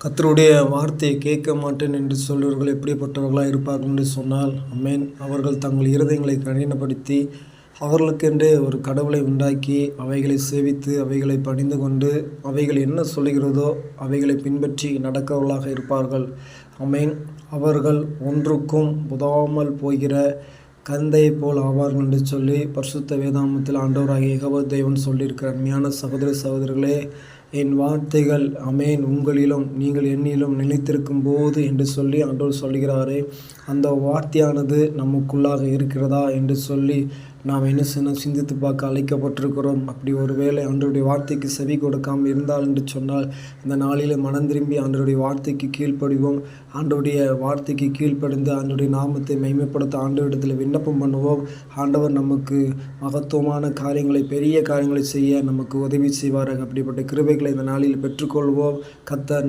கர்த்தருடைய வார்த்தையை கேட்க மாட்டேன் என்று சொல்லுவர்கள் எப்படிப்பட்டவர்களாக இருப்பார்கள் என்று சொன்னால், அமேன். அவர்கள் தங்கள் இருதயங்களை கடினப்படுத்தி அவர்களுக்கென்றே ஒரு கடவுளை உண்டாக்கி அவைகளை சேவித்து அவைகளை பணிந்து கொண்டு அவைகள் என்ன சொல்லுகிறதோ அவைகளை பின்பற்றி நடக்கவர்களாக இருப்பார்கள். அமேன். அவர்கள் ஒன்றுக்கும் உதவாமல் போகிற கந்தையைப் போல் ஆவார்கள் என்று சொல்லி பரிசுத்த வேதாகமத்தில் ஆண்டவராகிய யெகோவா தேவன் சொல்லியிருக்கிறார். அருமையான சகோதர சகோதரிகளே, என் வார்த்தைகள் அமேன் உங்களிலும் நீங்கள் என்னிலும் நிலைத்திருக்கும் போது என்று சொல்லி ஆண்டவர் சொல்கிறாரே, அந்த வார்த்தையானது நமக்குள்ளாக இருக்கிறதா என்று சொல்லி நாம் என்ன சிந்தித்து பார்க்க அழைக்கப்பட்டிருக்கிறோம். அப்படி ஒருவேளை ஆண்டவருடைய வார்த்தைக்கு செவி கொடுக்காமல் இருந்தால் என்று சொன்னால், இந்த நாளில் மனம் திரும்பி ஆண்டவருடைய வார்த்தைக்கு கீழ்ப்படிவோம். ஆண்டவருடைய வார்த்தைக்கு கீழ்ப்படிந்து ஆண்டவருடைய நாமத்தை மகிமைப்படுத்த ஆண்டவரிடத்தில் விண்ணப்பம் பண்ணுவோம். ஆண்டவர் நமக்கு மகத்துவமான காரியங்களை, பெரிய காரியங்களை செய்ய நமக்கு உதவி செய்வார்கள். அப்படிப்பட்ட கிருபைகளை இந்த நாளில் பெற்றுக்கொள்வோம். கர்த்தர்